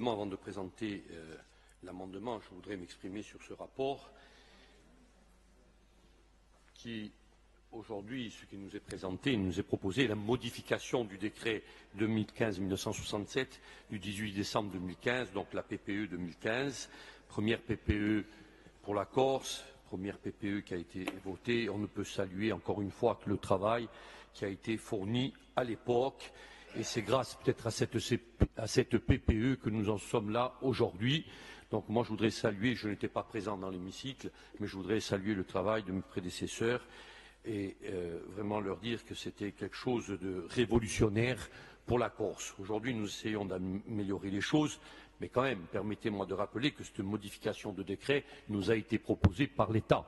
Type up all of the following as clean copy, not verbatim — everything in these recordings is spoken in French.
rapidement, avant de présenter l'amendement, je voudrais m'exprimer sur ce rapport qui, aujourd'hui, ce qui nous est présenté, il nous est proposé la modification du décret 2015-1967 du 18 décembre 2015, donc la PPE 2015, première PPE pour la Corse, première PPE qui a été votée. On ne peut saluer encore une fois que le travail qui a été fourni à l'époque. Et c'est grâce peut-être à cette PPE que nous en sommes là aujourd'hui. Donc moi je voudrais saluer, je n'étais pas présent dans l'hémicycle, mais je voudrais saluer le travail de mes prédécesseurs et vraiment leur dire que c'était quelque chose de révolutionnaire pour la Corse. Aujourd'hui nous essayons d'améliorer les choses, mais quand même, permettez-moi de rappeler que cette modification de décret nous a été proposée par l'État.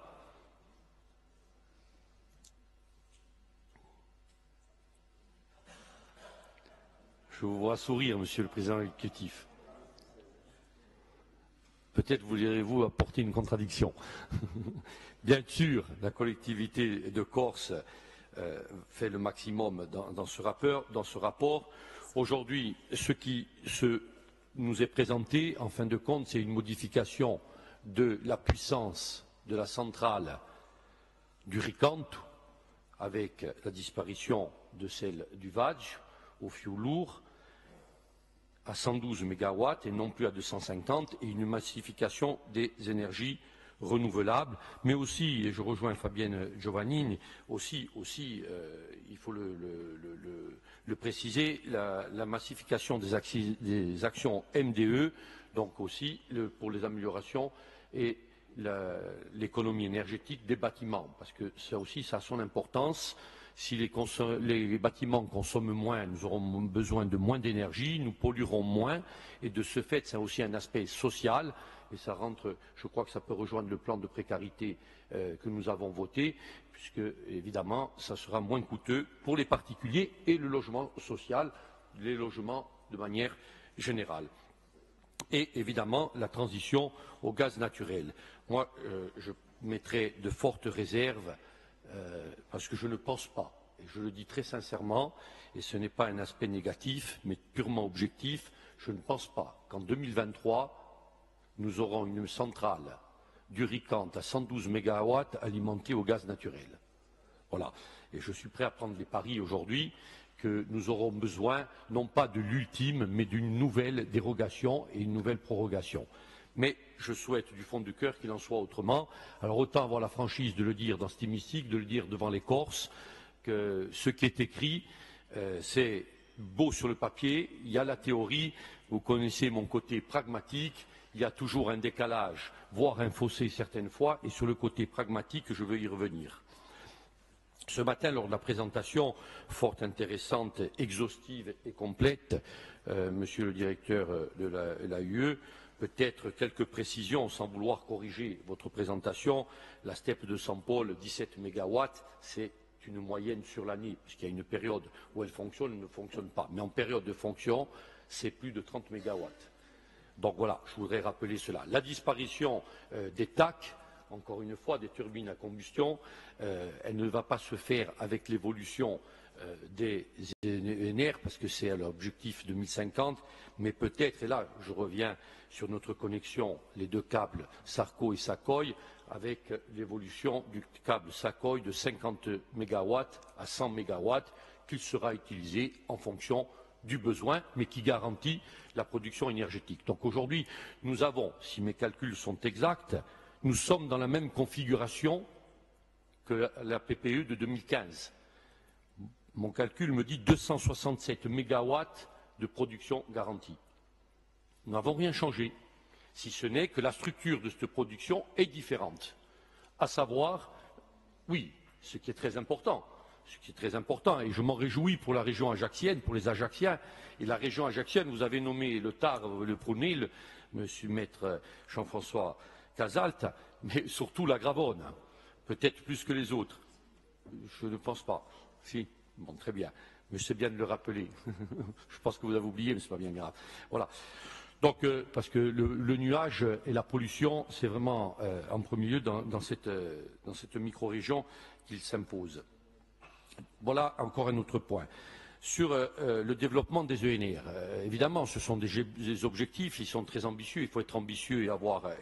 Je vous vois sourire, Monsieur le Président exécutif. Peut-être voulez-vous apporter une contradiction. Bien sûr, la collectivité de Corse fait le maximum dans ce rapport. Aujourd'hui, ce qui nous est présenté, en fin de compte, c'est une modification de la puissance de la centrale du Ricanto, avec la disparition de celle du Vadj au fioul lourd, à 112 MW et non plus à 250, et une massification des énergies renouvelables, mais aussi, et je rejoins Fabienne Giovannini, aussi il faut le préciser, la massification des actions MDE, donc aussi pour les améliorations et l'économie énergétique des bâtiments, parce que ça aussi, ça a son importance. Si les bâtiments consomment moins, nous aurons besoin de moins d'énergie, nous polluerons moins, et de ce fait, c'est aussi un aspect social, et ça rentre, je crois que ça peut rejoindre le plan de précarité que nous avons voté, puisque, évidemment, ça sera moins coûteux pour les particuliers et le logement social, les logements de manière générale. Et, évidemment, la transition au gaz naturel. Moi, je mettrai de fortes réserves parce que je ne pense pas, et je le dis très sincèrement, et ce n'est pas un aspect négatif, mais purement objectif, je ne pense pas qu'en 2023, nous aurons une centrale du Ricanto à 112 MW alimentée au gaz naturel. Voilà. Et je suis prêt à prendre les paris aujourd'hui que nous aurons besoin, non pas de l'ultime, mais d'une nouvelle dérogation et une nouvelle prorogation. Mais je souhaite du fond du cœur qu'il en soit autrement. Alors autant avoir la franchise de le dire dans cet hémicycle, de le dire devant les Corses, que ce qui est écrit, c'est beau sur le papier, il y a la théorie, vous connaissez mon côté pragmatique, il y a toujours un décalage, voire un fossé certaines fois, et sur le côté pragmatique, je veux y revenir. Ce matin, lors de la présentation fort intéressante, exhaustive et complète, Monsieur le directeur de l'AUE, peut-être quelques précisions sans vouloir corriger votre présentation. La steppe de Saint-Paul, 17 MW, c'est une moyenne sur l'année, puisqu'il y a une période où elle fonctionne, elle ne fonctionne pas. Mais en période de fonction, c'est plus de 30 MW. Donc voilà, je voudrais rappeler cela. La disparition des TAC, encore une fois, des turbines à combustion, elle ne va pas se faire avec l'évolution des ENR, parce que c'est l'objectif 2050, mais peut-être, et là je reviens sur notre connexion, les deux câbles Sarco et Sacoy, avec l'évolution du câble Sacoy de 50 MW à 100 MW, qui sera utilisé en fonction du besoin, mais qui garantit la production énergétique. Donc aujourd'hui, nous avons, si mes calculs sont exacts, nous sommes dans la même configuration que la PPE de 2015. Mon calcul me dit 267 MW de production garantie. Nous n'avons rien changé, si ce n'est que la structure de cette production est différente. À savoir, oui, ce qui est très important, et je m'en réjouis pour la région ajaxienne, pour les Ajacciens. Et la région ajaxienne, vous avez nommé le Tarn, le Prunel, monsieur maître Jean-François Casalt, mais surtout la Gravonne, peut-être plus que les autres. Je ne pense pas. Si. Bon, très bien. Mais c'est bien de le rappeler. Je pense que vous avez oublié, mais ce n'est pas bien grave. Voilà. Donc, parce que le nuage et la pollution, c'est vraiment en premier lieu dans cette micro-région qu'il s'impose. Voilà encore un autre point. Sur le développement des ENR, évidemment, ce sont des objectifs, ils sont très ambitieux, il faut être ambitieux et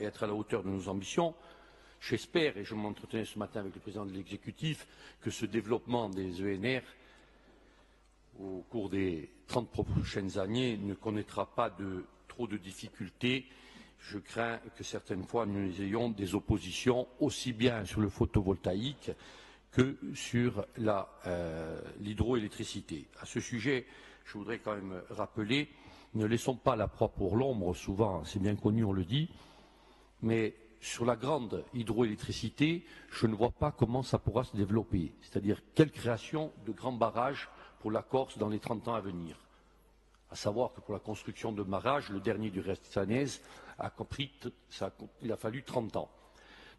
être à la hauteur de nos ambitions. J'espère, et je m'entretenais ce matin avec le président de l'exécutif, que ce développement des ENR, au cours des 30 prochaines années, ne connaîtra pas trop de difficultés. Je crains que certaines fois nous ayons des oppositions aussi bien sur le photovoltaïque que sur l'hydroélectricité. À ce sujet, je voudrais quand même rappeler, ne laissons pas la proie pour l'ombre, souvent, c'est bien connu, on le dit, mais sur la grande hydroélectricité, je ne vois pas comment ça pourra se développer. C'est-à-dire, quelle création de grands barrages pour la Corse dans les 30 ans à venir. À savoir que pour la construction de barrages, le dernier du Ressanès il a fallu 30 ans.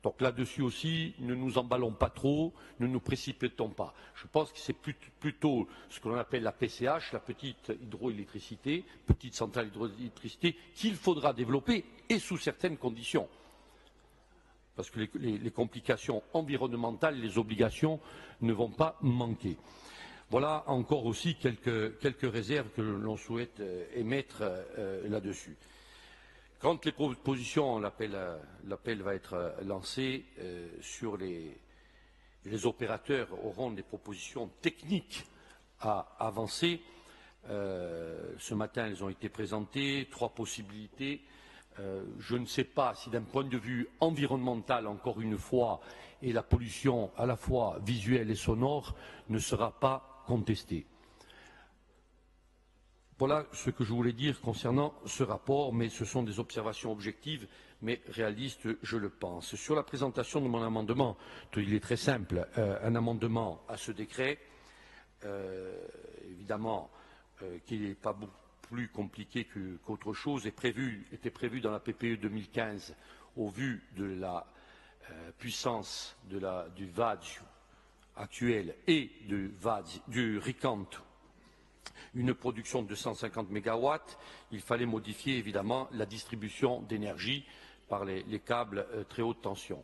Donc là-dessus aussi, ne nous emballons pas trop, ne nous précipitons pas. Je pense que c'est plutôt ce que l'on appelle la PCH, la petite hydroélectricité, petite centrale hydroélectricité, qu'il faudra développer et sous certaines conditions. Parce que les complications environnementales, les obligations ne vont pas manquer. Voilà encore aussi quelques réserves que l'on souhaite émettre là-dessus. Quand les propositions, l'appel va être lancé sur les opérateurs auront des propositions techniques à avancer. Ce matin, elles ont été présentées, 3 possibilités. Je ne sais pas si d'un point de vue environnemental, encore une fois, et la pollution à la fois visuelle et sonore ne sera pas contestée. Voilà ce que je voulais dire concernant ce rapport, mais ce sont des observations objectives, mais réalistes, je le pense. Sur la présentation de mon amendement, il est très simple. Un amendement à ce décret, évidemment, qui n'est pas beaucoup plus compliqué qu'autre chose, était prévu dans la PPE 2015 au vu de la puissance du VAD actuel et du RICANT, une production de 150 MW, il fallait modifier évidemment la distribution d'énergie par les câbles très haute tension.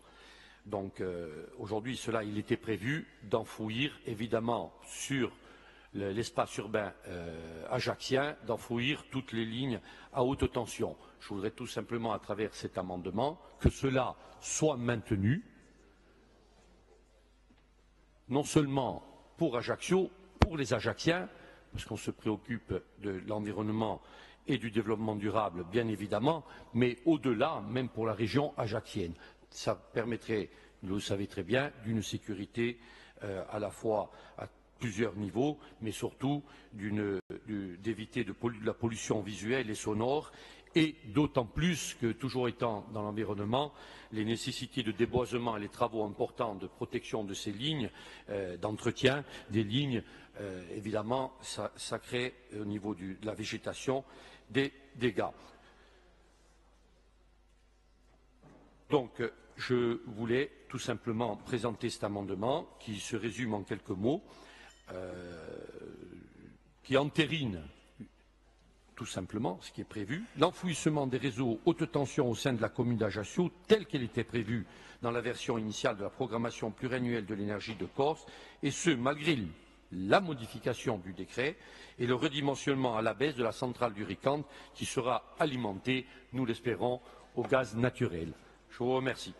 Donc aujourd'hui, il était prévu d'enfouir évidemment sur l'espace urbain ajaccien, d'enfouir toutes les lignes à haute tension. Je voudrais tout simplement, à travers cet amendement, que cela soit maintenu, non seulement pour Ajaccio, pour les Ajacciens, parce qu'on se préoccupe de l'environnement et du développement durable, bien évidemment, mais au-delà, même pour la région ajaccienne. Ça permettrait, vous le savez très bien, d'une sécurité à la fois à plusieurs niveaux, mais surtout d'éviter de la pollution visuelle et sonore, et d'autant plus que, toujours étant dans l'environnement, les nécessités de déboisement et les travaux importants de protection de ces lignes, d'entretien des lignes, évidemment, ça crée au niveau de la végétation des dégâts. Donc, je voulais tout simplement présenter cet amendement qui se résume en quelques mots, qui entérine tout simplement ce qui est prévu, l'enfouissement des réseaux haute tension au sein de la commune d'Ajaccio, tel qu'elle était prévue dans la version initiale de la programmation pluriannuelle de l'énergie de Corse, et ce, malgré la modification du décret et le redimensionnement à la baisse de la centrale du RICANT qui sera alimentée, nous l'espérons, au gaz naturel. Je vous remercie.